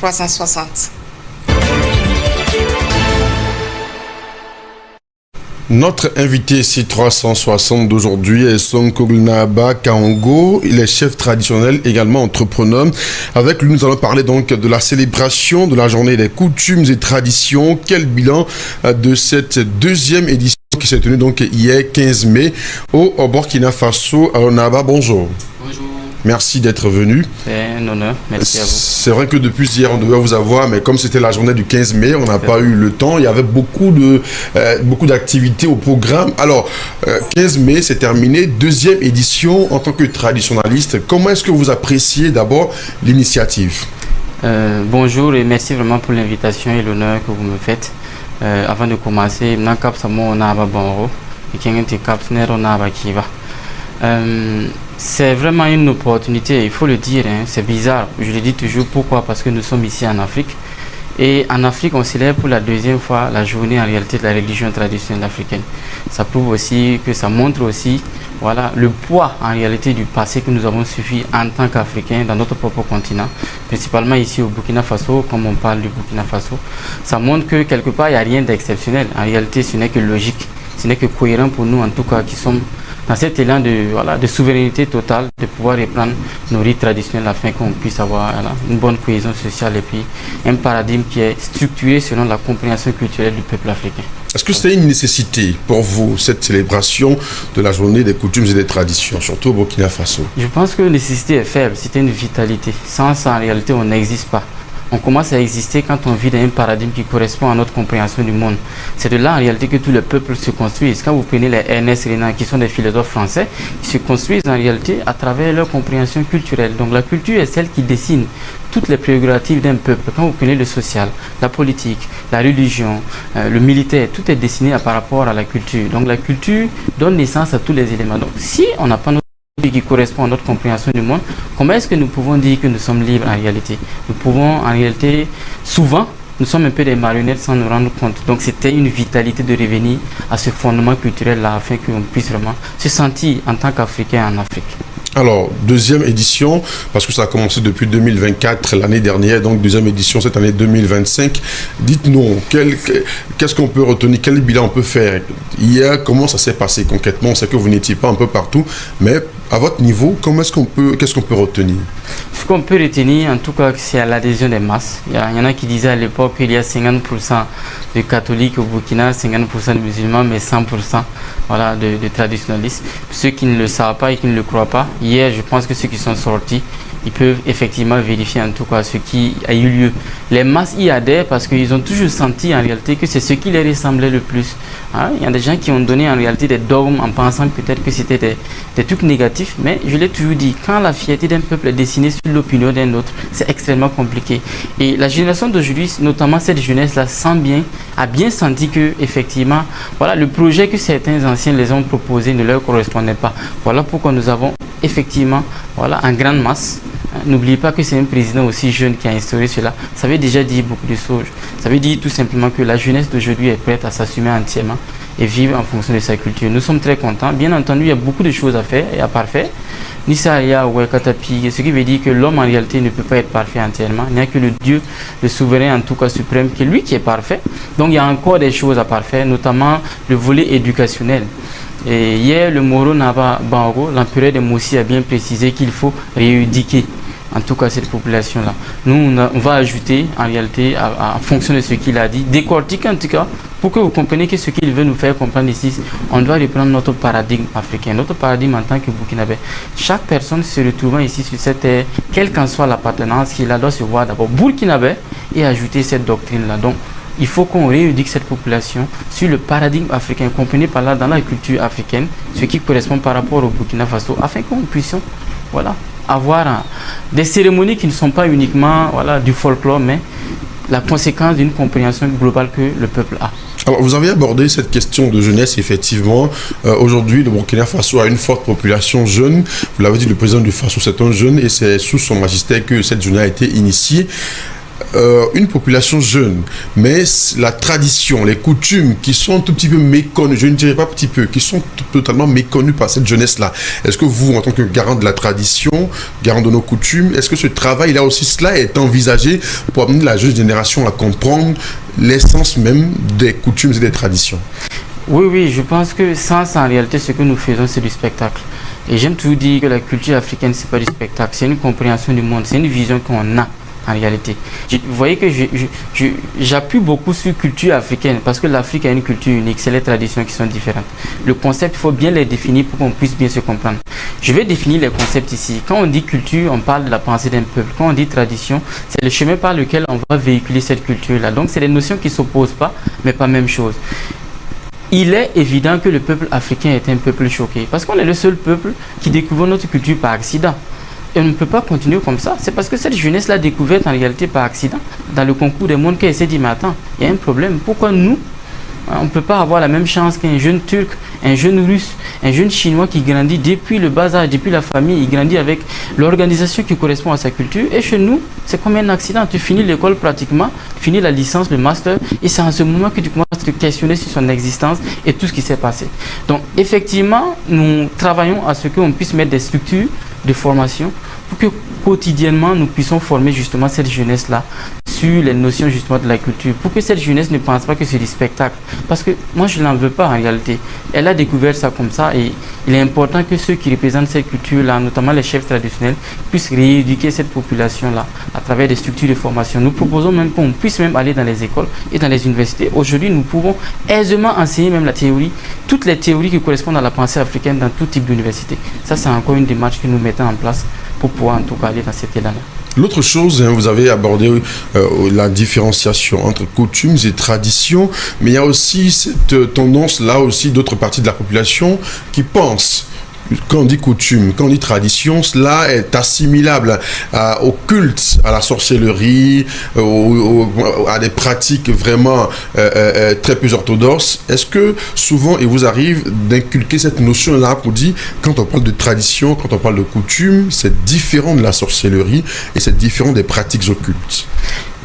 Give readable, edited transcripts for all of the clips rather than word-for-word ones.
360. Notre invité C360 d'aujourd'hui est Sonko Kaongo. Il est chef traditionnel, également entrepreneur. Avec lui, nous allons parler donc de la célébration de la journée des coutumes et traditions. Quel bilan de cette deuxième édition qui s'est tenue donc hier 15 mai au Burkina Faso. Alors Naba, bonjour. Bonjour. Merci d'être venu. C'est un honneur, merci à vous. C'est vrai que depuis hier, on devait vous avoir, mais comme c'était la journée du 15 mai, on n'a pas eu le temps. Il y avait beaucoup d'activités au programme. Alors, 15 mai, c'est terminé. Deuxième édition en tant que traditionnaliste. Comment est-ce que vous appréciez d'abord l'initiative? Bonjour et merci vraiment pour l'invitation et l'honneur que vous me faites. Avant de commencer, c'est vraiment une opportunité, il faut le dire, hein, c'est bizarre. Je le dis toujours, pourquoi? Parce que nous sommes ici en Afrique. Et en Afrique, on célèbre pour la deuxième fois la journée en réalité de la religion traditionnelle africaine. Ça prouve aussi que ça montre aussi voilà, le poids en réalité du passé que nous avons suffi en tant qu'Africains dans notre propre continent, principalement ici au Burkina Faso, comme on parle du Burkina Faso. Ça montre que quelque part, il n'y a rien d'exceptionnel. En réalité, ce n'est que logique, ce n'est que cohérent pour nous, en tout cas, qui sommes dans cet élan de souveraineté totale, de pouvoir reprendre nos rites traditionnels afin qu'on puisse avoir une bonne cohésion sociale et puis un paradigme qui est structuré selon la compréhension culturelle du peuple africain. Est-ce que c'était une nécessité pour vous, cette célébration de la journée des coutumes et des traditions, surtout au Burkina Faso? Je pense que la nécessité est faible, c'était une vitalité. Sans ça, en réalité, on n'existe pas. On commence à exister quand on vit dans un paradigme qui correspond à notre compréhension du monde. C'est de là en réalité que tous les peuples se construisent. Quand vous prenez les Ernest Renan, qui sont des philosophes français, ils se construisent en réalité à travers leur compréhension culturelle. Donc la culture est celle qui dessine toutes les prérogatives d'un peuple. Quand vous prenez le social, la politique, la religion, le militaire, tout est dessiné par rapport à la culture. Donc la culture donne naissance à tous les éléments. Donc si on n'a pas qui correspond à notre compréhension du monde, comment est-ce que nous pouvons dire que nous sommes libres en réalité? Nous pouvons en réalité, souvent, nous sommes un peu des marionnettes sans nous rendre compte. Donc c'était une vitalité de revenir à ce fondement culturel-là afin qu'on puisse vraiment se sentir en tant qu'Africain en Afrique. Alors, deuxième édition, parce que ça a commencé depuis 2024, l'année dernière, donc deuxième édition cette année 2025. Dites-nous, qu'est-ce qu'on peut retenir, quel bilan on peut faire? Hier, comment ça s'est passé concrètement? On sait que vous n'étiez pas un peu partout, mais à votre niveau, qu'est-ce qu'on peut retenir? Ce qu'on peut retenir, en tout cas, c'est l'adhésion des masses. Il y en a qui disaient à l'époque qu'il y a 50% de catholiques au Burkina, 50% de musulmans, mais 100% voilà, de traditionnalistes. Ceux qui ne le savent pas et qui ne le croient pas, hier, je pense que ceux qui sont sortis, ils peuvent effectivement vérifier en tout cas ce qui a eu lieu. Les masses y adhèrent parce qu'ils ont toujours senti en réalité que c'est ce qui les ressemblait le plus. Hein? Il y a des gens qui ont donné en réalité des dogmes en pensant peut-être que c'était des trucs négatifs, mais je l'ai toujours dit, quand la fierté d'un peuple est dessinée sur l'opinion d'un autre, c'est extrêmement compliqué. Et la génération d'aujourd'hui, notamment cette jeunesse-là, a bien senti que effectivement, voilà, le projet que certains anciens les ont proposé ne leur correspondait pas. Voilà pourquoi nous avons effectivement, voilà, en grande masse. N'oubliez pas que c'est un président aussi jeune qui a instauré cela. Ça veut déjà dire beaucoup de choses. Ça veut dire tout simplement que la jeunesse d'aujourd'hui est prête à s'assumer entièrement et vivre en fonction de sa culture. Nous sommes très contents. Bien entendu, il y a beaucoup de choses à faire et à parfaire. Nisaria ou Katapi, ce qui veut dire que l'homme en réalité ne peut pas être parfait entièrement. Il n'y a que le Dieu, le souverain en tout cas suprême, qui est lui qui est parfait. Donc il y a encore des choses à parfaire, notamment le volet éducationnel. Et hier, le Moro Naba Bango, l'empereur de Moussi, a bien précisé qu'il faut rééduquer en tout cas cette population-là. Nous, on va ajouter en réalité, en fonction de ce qu'il a dit, décortiquer en tout cas, pour que vous compreniez que ce qu'il veut nous faire comprendre ici, on doit reprendre notre paradigme africain, notre paradigme en tant que Burkinabé. Chaque personne se retrouvant ici sur cette terre, quelle qu'en soit l'appartenance qu'il a, doit se voir d'abord Burkinabé et ajouter cette doctrine-là. Donc, il faut qu'on rééduque cette population sur le paradigme africain, comprenez par là dans la culture africaine, ce qui correspond par rapport au Burkina Faso, afin qu'on puisse avoir des cérémonies qui ne sont pas uniquement du folklore, mais la conséquence d'une compréhension globale que le peuple a. Alors, vous avez abordé cette question de jeunesse, effectivement. Aujourd'hui, le Burkina Faso a une forte population jeune. Vous l'avez dit, le président du Faso, c'est un jeune et c'est sous son magistère que cette journée a été initiée. une population jeune, mais la tradition, les coutumes qui sont un tout petit peu méconnues, je ne dirais pas petit peu, qui sont totalement méconnues par cette jeunesse-là. Est-ce que vous, en tant que garant de la tradition, garant de nos coutumes, est-ce que ce travail-là aussi, cela est envisagé pour amener la jeune génération à comprendre l'essence même des coutumes et des traditions? Oui, je pense que ça, en réalité, ce que nous faisons, c'est du spectacle. Et j'aime toujours dire que la culture africaine, c'est pas du spectacle, c'est une compréhension du monde, c'est une vision qu'on a en réalité. Vous voyez que j'appuie beaucoup sur la culture africaine parce que l'Afrique a une culture unique, c'est les traditions qui sont différentes. Le concept, il faut bien les définir pour qu'on puisse bien se comprendre. Je vais définir les concepts ici. Quand on dit culture, on parle de la pensée d'un peuple. Quand on dit tradition, c'est le chemin par lequel on va véhiculer cette culture-là. Donc, c'est des notions qui ne s'opposent pas, mais pas même chose. Il est évident que le peuple africain est un peuple choqué parce qu'on est le seul peuple qui découvre notre culture par accident. Et on ne peut pas continuer comme ça. C'est parce que cette jeunesse l'a découverte en réalité par accident. Dans le concours des mondes qu'elle s'est dit, mais attends, il y a un problème. Pourquoi nous, on ne peut pas avoir la même chance qu'un jeune Turc, un jeune Russe, un jeune Chinois qui grandit depuis le bas âge, depuis la famille, il grandit avec l'organisation qui correspond à sa culture. Et chez nous, c'est comme un accident. Tu finis l'école pratiquement, tu finis la licence, le master, et c'est en ce moment que tu commences à te questionner sur son existence et tout ce qui s'est passé. Donc, effectivement, nous travaillons à ce qu'on puisse mettre des structures de formation pour que quotidiennement nous puissions former justement cette jeunesse-là sur les notions justement de la culture, pour que cette jeunesse ne pense pas que c'est du spectacle. Parce que moi je n'en veux pas en réalité. Elle a découvert ça comme ça et il est important que ceux qui représentent cette culture-là, notamment les chefs traditionnels, puissent rééduquer cette population-là à travers des structures de formation. Nous proposons même qu'on puisse même aller dans les écoles et dans les universités. Aujourd'hui, nous pouvons aisément enseigner même la théorie, toutes les théories qui correspondent à la pensée africaine dans tout type d'université. Ça, c'est encore une démarche que nous mettons en place pour pouvoir en tout cas aller dans cet élan-là. L'autre chose, vous avez abordé la différenciation entre coutumes et traditions, mais il y a aussi cette tendance-là aussi d'autres parties de la population qui pensent. Quand on dit coutume, quand on dit tradition, cela est assimilable au culte, à la sorcellerie, à des pratiques vraiment très peu orthodoxes. Est-ce que souvent il vous arrive d'inculquer cette notion-là pour dire, quand on parle de tradition, quand on parle de coutume, c'est différent de la sorcellerie et c'est différent des pratiques occultes?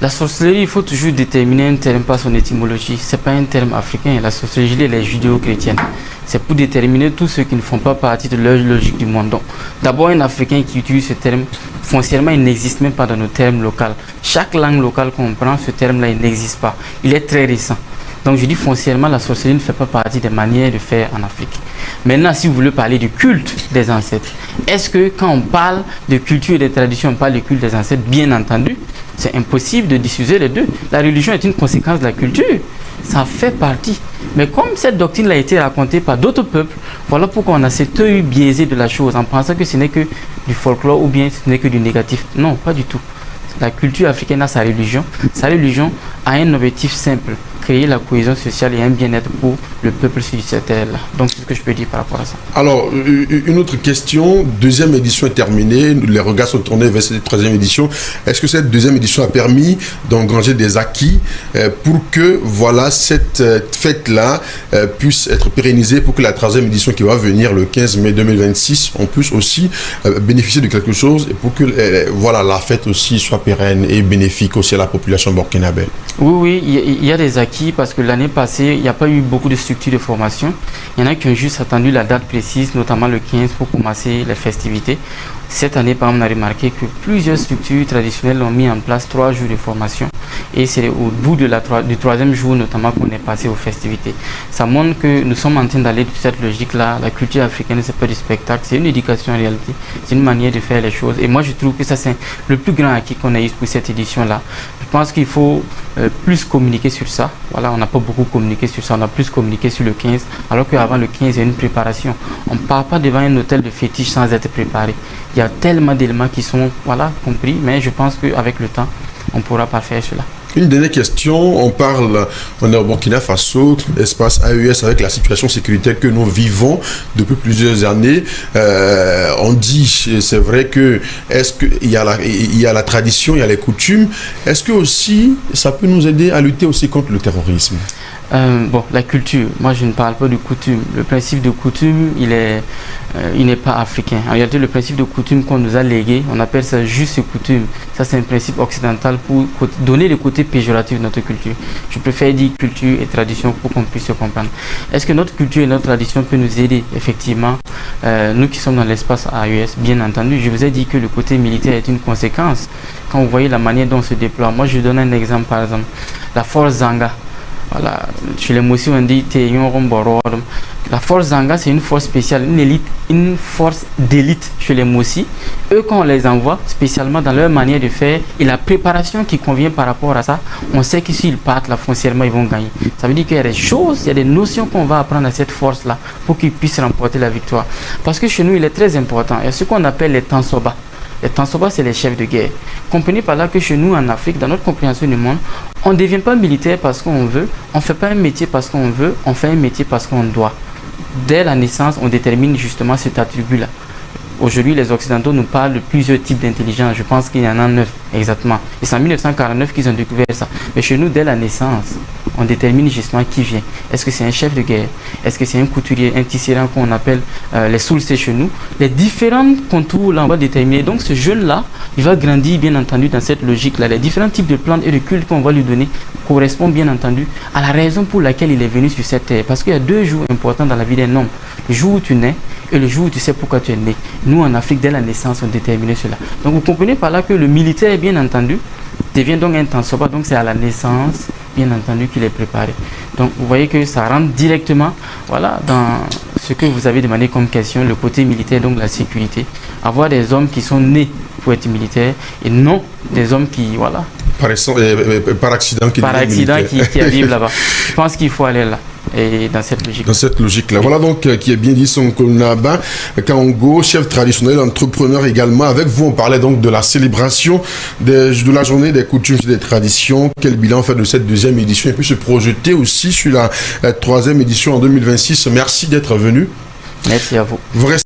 La sorcellerie, il faut toujours déterminer un terme par son étymologie. Ce n'est pas un terme africain. La sorcellerie, elle est judéo-chrétienne. C'est pour déterminer tous ceux qui ne font pas partie de leur logique du monde. Donc, d'abord, un Africain qui utilise ce terme, foncièrement, il n'existe même pas dans nos termes locaux. Chaque langue locale qu'on prend, ce terme-là, il n'existe pas. Il est très récent. Donc, je dis foncièrement, la sorcellerie ne fait pas partie des manières de faire en Afrique. Maintenant, si vous voulez parler du culte des ancêtres, est-ce que quand on parle de culture et de tradition, on parle du culte des ancêtres? Bien entendu, c'est impossible de diffuser les deux. La religion est une conséquence de la culture. Ça fait partie. Mais comme cette doctrine a été racontée par d'autres peuples, voilà pourquoi on a cet œil biaisé de la chose en pensant que ce n'est que du folklore ou bien ce n'est que du négatif. Non, pas du tout. La culture africaine a sa religion. Sa religion a un objectif simple, créer la cohésion sociale et un bien-être pour le peuple sur cette terre-là. Donc, c'est ce que je peux dire par rapport à ça. Alors, une autre question. Deuxième édition est terminée. Les regards sont tournés vers cette troisième édition. Est-ce que cette deuxième édition a permis d'engranger des acquis pour que, voilà, cette fête-là puisse être pérennisée pour que la troisième édition qui va venir le 15 mai 2026, on puisse aussi bénéficier de quelque chose et pour que, voilà, la fête aussi soit pérenne et bénéfique aussi à la population burkinabé? Oui, il y a des acquis parce que l'année passée, il n'y a pas eu beaucoup de structures de formation. Il y en a qui ont juste attendu la date précise, notamment le 15 pour commencer les festivités. Cette année, par exemple, on a remarqué que plusieurs structures traditionnelles ont mis en place 3 jours de formation. Et c'est au bout du troisième jour, notamment, qu'on est passé aux festivités. Ça montre que nous sommes en train d'aller de cette logique-là. La culture africaine, c'est pas du spectacle, c'est une éducation en réalité. C'est une manière de faire les choses. Et moi, je trouve que ça, c'est le plus grand acquis qu'on a eu pour cette édition-là. Je pense qu'il faut plus communiquer sur ça. Voilà, on n'a pas beaucoup communiqué sur ça. On a plus communiqué sur le 15. Alors qu'avant le 15, il y a une préparation. On ne part pas devant un hôtel de fétiche sans être préparé. Il y a tellement d'éléments qui sont compris, mais je pense qu'avec le temps, on pourra parfaire cela. Une dernière question, on est au Burkina Faso, espace AES, avec la situation sécuritaire que nous vivons depuis plusieurs années. On dit, c'est vrai que, il y a la tradition, il y a les coutumes. Est-ce que aussi, ça peut nous aider à lutter aussi contre le terrorisme? La culture, moi je ne parle pas de coutume. Le principe de coutume, il est il n'est pas africain. En réalité, le principe de coutume qu'on nous a légué, on appelle ça juste coutume. Ça, c'est un principe occidental pour donner le côté péjoratif de notre culture. Je préfère dire culture et tradition pour qu'on puisse se comprendre. Est-ce que notre culture et notre tradition peut nous aider, effectivement, nous qui sommes dans l'espace AES, bien entendu. Je vous ai dit que le côté militaire est une conséquence. Quand vous voyez la manière dont on se déploie, moi je donne un exemple, par exemple, la force Zanga. Voilà, chez les Moussi on dit la force Zanga, c'est une force spéciale, une force d'élite chez les Moussi. Eux, quand on les envoie, spécialement dans leur manière de faire et la préparation qui convient par rapport à ça, on sait que s'ils partent là foncièrement, ils vont gagner. Ça veut dire qu'il y a des choses, il y a des notions qu'on va apprendre à cette force-là pour qu'ils puissent remporter la victoire. Parce que chez nous, il est très important. Il y a ce qu'on appelle les Tansoba. Les Tansoba, c'est les chefs de guerre. Comprenez par là que chez nous, en Afrique, dans notre compréhension du monde, on ne devient pas militaire parce qu'on veut, on ne fait pas un métier parce qu'on veut, on fait un métier parce qu'on doit. Dès la naissance, on détermine justement cet attribut-là. Aujourd'hui, les Occidentaux nous parlent de plusieurs types d'intelligence. Je pense qu'il y en a 9 exactement. Et c'est en 1949 qu'ils ont découvert ça. Mais chez nous, dès la naissance, on détermine justement qui vient. Est-ce que c'est un chef de guerre? Est-ce que c'est un couturier, un tisserand qu'on appelle les soulcés chez nous? Les différents contours, là, on va déterminer. Donc ce jeune-là, il va grandir, bien entendu, dans cette logique-là. Les différents types de plantes et de cultes qu'on va lui donner correspondent, bien entendu, à la raison pour laquelle il est venu sur cette terre. Parce qu'il y a 2 jours importants dans la vie d'un homme. Le jour où tu nais et le jour où tu sais pourquoi tu es né. Nous, en Afrique, dès la naissance, on déterminait cela. Donc vous comprenez par là que le militaire, bien entendu, devient donc un Tansoba. Donc c'est à la naissance, bien entendu, qu'il est préparé. Donc vous voyez que ça rentre directement, voilà, dans ce que vous avez demandé comme question, le côté militaire, donc la sécurité. Avoir des hommes qui sont nés pour être militaires et non des hommes qui, voilà. Par accident qui arrivent là-bas. Je pense qu'il faut aller là. Et dans cette logique. Dans cette logique-là. Voilà donc qui est bien dit Sonko Naba Kaongo, chef traditionnel, entrepreneur également. Avec vous, on parlait donc de la célébration de la journée des coutumes et des traditions. Quel bilan fait de cette 2e édition et puis se projeter aussi sur la 3e édition en 2026. Merci d'être venu. Merci à vous. Vous restez